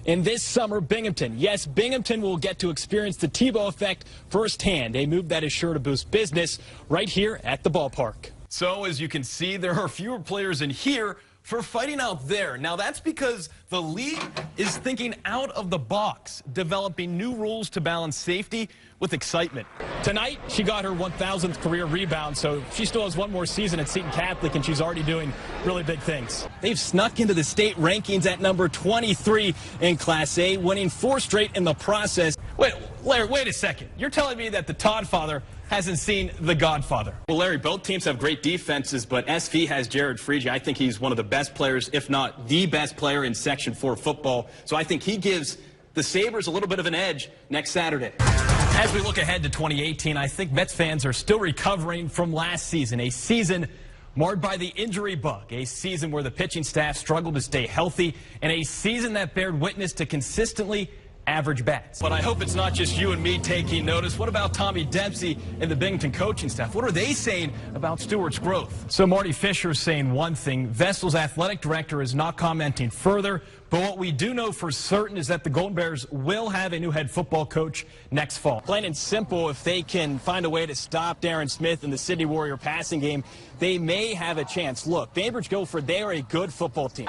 And this summer, Binghamton, yes, Binghamton will get to experience the Tebow effect firsthand, a move that is sure to boost business right here at the ballpark. So, as you can see, there are fewer players in here for fighting out there. Now, that's because the league is thinking out of the box, developing new rules to balance safety with excitement. Tonight, she got her 1,000th career rebound, so she still has one more season at Seton Catholic, and she's already doing really big things. They've snuck into the state rankings at number 23 in Class A, winning 4 straight in the process. Wait, Larry, wait a second. You're telling me that the Todd father hasn't seen The Godfather? Well, Larry, both teams have great defenses, but SV has Jared Freege. I think he's one of the best players, if not the best player in Section 4 football. So I think he gives the Sabres a little bit of an edge next Saturday. As we look ahead to 2018, I think Mets fans are still recovering from last season, a season marred by the injury bug, a season where the pitching staff struggled to stay healthy, and a season that bared witness to consistently average bats. But I hope it's not just you and me taking notice. What about Tommy Dempsey and the Binghamton coaching staff? What are they saying about Stewart's growth? So Marty Fisher is saying one thing. Vestal's athletic director is not commenting further. But what we do know for certain is that the Golden Bears will have a new head football coach next fall. Plain and simple, if they can find a way to stop Darren Smith in the Sydney Warrior passing game, they may have a chance. Look, Bainbridge Guilford, they are a good football team.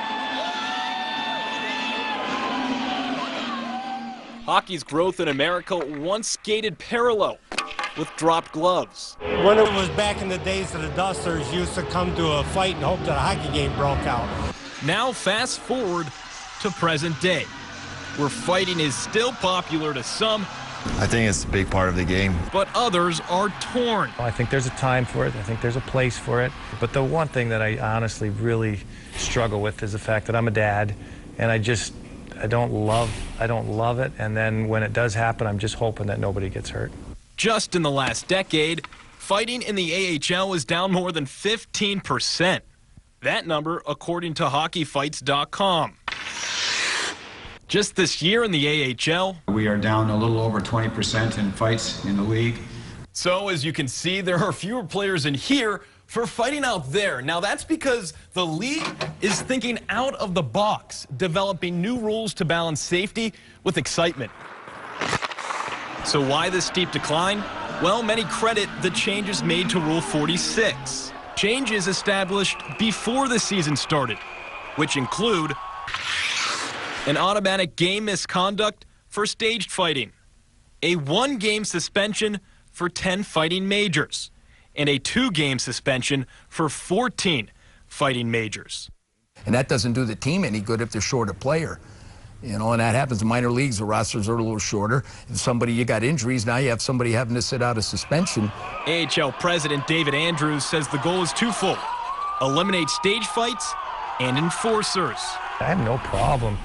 Hockey's growth in America once skated parallel with dropped gloves. When it was back in the days of the Dusters, used to come to a fight and hope that a hockey game broke out. Now fast forward to present day, where fighting is still popular to some. I think it's a big part of the game. But others are torn. I think there's a time for it. I think there's a place for it. But the one thing that I honestly really struggle with is the fact that I'm a dad, and I don't love it, and then when it does happen, I'm just hoping that nobody gets hurt. Just in the last decade, fighting in the AHL is down more than 15%. That number, according to hockeyfights.com. Just this year in the AHL, we are down a little over 20% in fights in the league. So as you can see, there are fewer players in here for fighting out there. Now that's because the league is thinking out of the box, developing new rules to balance safety with excitement. So why this steep decline? Well, many credit the changes made to Rule 46. Changes established before the season started, which include an automatic game misconduct for staged fighting, a 1-game suspension for 10 fighting majors, and a 2-game suspension for 14 fighting majors. And that doesn't do the team any good if they're short a player. You know, and that happens in minor leagues. The rosters are a little shorter. If you got injuries, now you have somebody having to sit out a suspension. AHL President David Andrews says the goal is twofold: eliminate stage fights and enforcers. I have no problem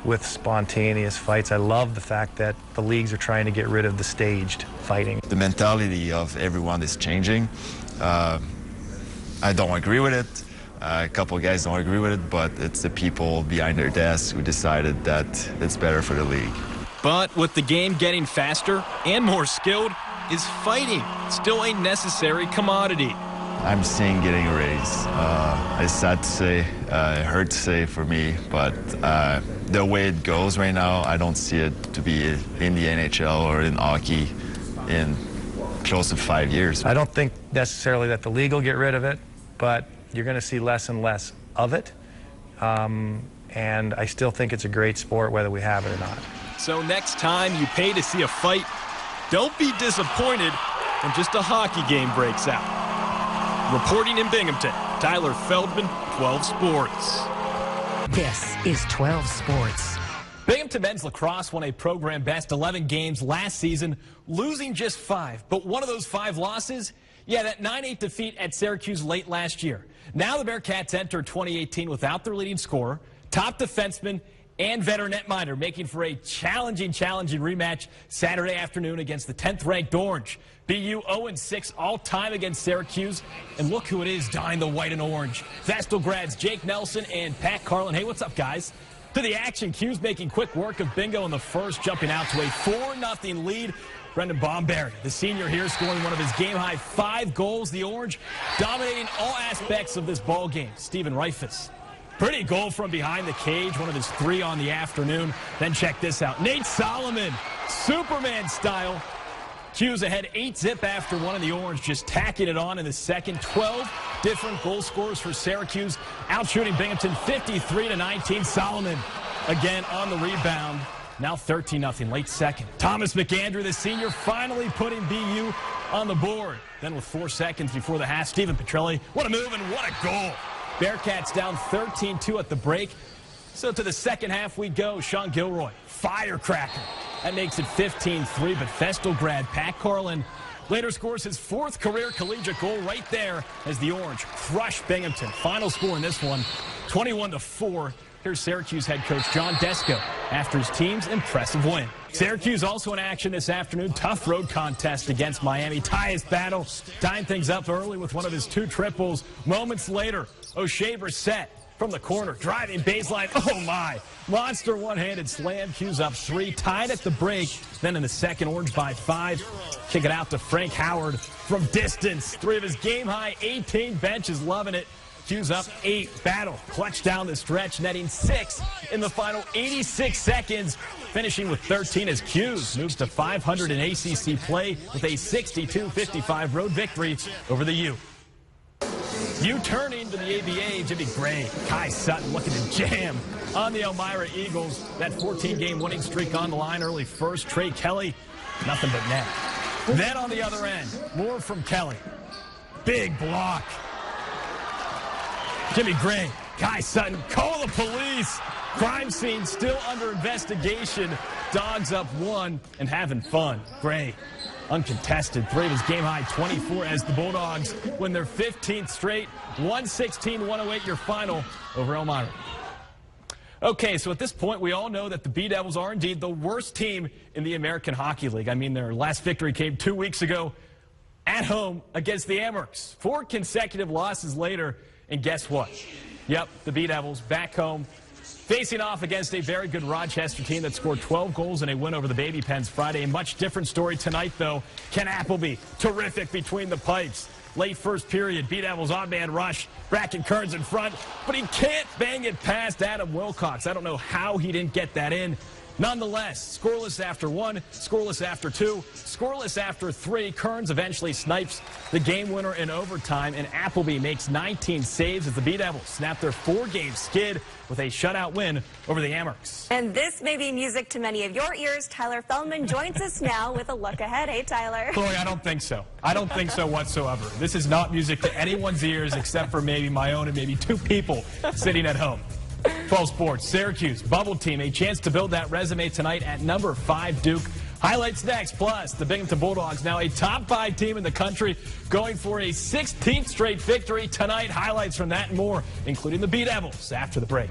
with spontaneous fights. I love the fact that the leagues are trying to get rid of the staged fighting. The mentality of everyone is changing. I don't agree with it. A couple of guys don't agree with it, but it's the people behind their desks who decided that it's better for the league. But with the game getting faster and more skilled, is fighting still a necessary commodity? I'm seeing getting a raise. It's sad to say, it hurts to say for me, but the way it goes right now, I don't see it to be in the NHL or in hockey in close to 5 years. I don't think necessarily that the league will get rid of it, but you're going to see less and less of it. And I still think it's a great sport whether we have it or not. So next time you pay to see a fight, don't be disappointed when just a hockey game breaks out. Reporting in Binghamton, Tyler Feldman, 12 Sports. This is 12 Sports. Binghamton men's lacrosse won a program best 11 games last season, losing just 5. But one of those 5 losses, yeah, that 9-8 defeat at Syracuse late last year. Now the Bearcats enter 2018 without their leading scorer, top defenseman, and veteran netminder, making for a challenging rematch Saturday afternoon against the 10th-ranked Orange. BU 0-6 all-time against Syracuse, and look who it is donning the white and orange. Vestal grads Jake Nelson and Pat Carlin. Hey, what's up, guys? To the action, Q's making quick work of Bingo in the first, jumping out to a 4-0 lead. Brendan Bomberry, the senior here, scoring one of his game-high 5 goals. The Orange dominating all aspects of this ball game. Stephen Reifus. Pretty goal from behind the cage, one of his 3 on the afternoon. Then check this out. Nate Solomon, Superman style. Q's ahead 8-zip after one of the Orange, just tacking it on in the second. 12 different goal scorers for Syracuse, outshooting Binghamton 53-19. Solomon again on the rebound. Now 13-0 late second. Thomas McAndrew, the senior, finally putting BU on the board. Then with 4 seconds before the half, Stephen Petrelli, what a move and what a goal. Bearcats down 13-2 at the break. So to the second half we go. Sean Gilroy, firecracker. That makes it 15-3, but Vestal grad Pat Carlin later scores his 4th career collegiate goal right there as the Orange crush Binghamton. Final score in this one, 21-4. Here's Syracuse head coach John Desko after his team's impressive win. Syracuse also in action this afternoon. Tough road contest against Miami. Tyus Battle tying things up early with one of his 2 triples. Moments later, O'Shea Brissett from the corner, driving baseline. Oh, my. Monster one-handed slam. Q's up 3, tied at the break. Then in the second, Orange by 5. Kick it out to Frank Howard from distance. 3 of his game-high 18. Bench is loving it. Q's up 8. Battle clutch down the stretch, netting 6 in the final 86 seconds. Finishing with 13 as Q's moves to 500 in ACC play with a 62-55 road victory over the U. U-turning to the ABA, Jimmy Gray, Kai Sutton looking to jam on the Elmira Eagles. That 14-game winning streak on the line early first. Trey Kelly, nothing but net. Then on the other end, more from Kelly. Big block. Jimmy Gray, Kai Sutton, call the police. Crime scene still under investigation. Dogs up 1 and having fun. Gray, uncontested. 3 of his game-high 24 as the Bulldogs win their 15th straight. 116-108 your final over Elmira. Okay, so at this point, we all know that the B-Devils are indeed the worst team in the American Hockey League. I mean, their last victory came 2 weeks ago at home against the Amherst. 4 consecutive losses later, and guess what? Yep, the B-Devils back home, facing off against a very good Rochester team that scored 12 goals in a win over the Baby Pens Friday. A much different story tonight, though. Ken Appleby, terrific between the pipes. Late first period, B-Devils odd-man rush. Bracken Kearns in front, but he can't bang it past Adam Wilcox. I don't know how he didn't get that in. Nonetheless, scoreless after 1, scoreless after 2, scoreless after 3. Kearns eventually snipes the game winner in overtime, and Appleby makes 19 saves as the B-Devils snap their 4-game skid with a shutout win over the Amherst. And this may be music to many of your ears. Tyler Feldman joins us now with a look ahead. Hey, Tyler. Chloe, I don't think so. I don't think so whatsoever. This is not music to anyone's ears except for maybe my own and maybe 2 people sitting at home. 12 Sports, Syracuse, bubble team, a chance to build that resume tonight at number 5, Duke. Highlights next, plus the Binghamton Bulldogs, now a top 5 team in the country, going for a 16th straight victory tonight. Highlights from that and more, including the B-Devils, after the break.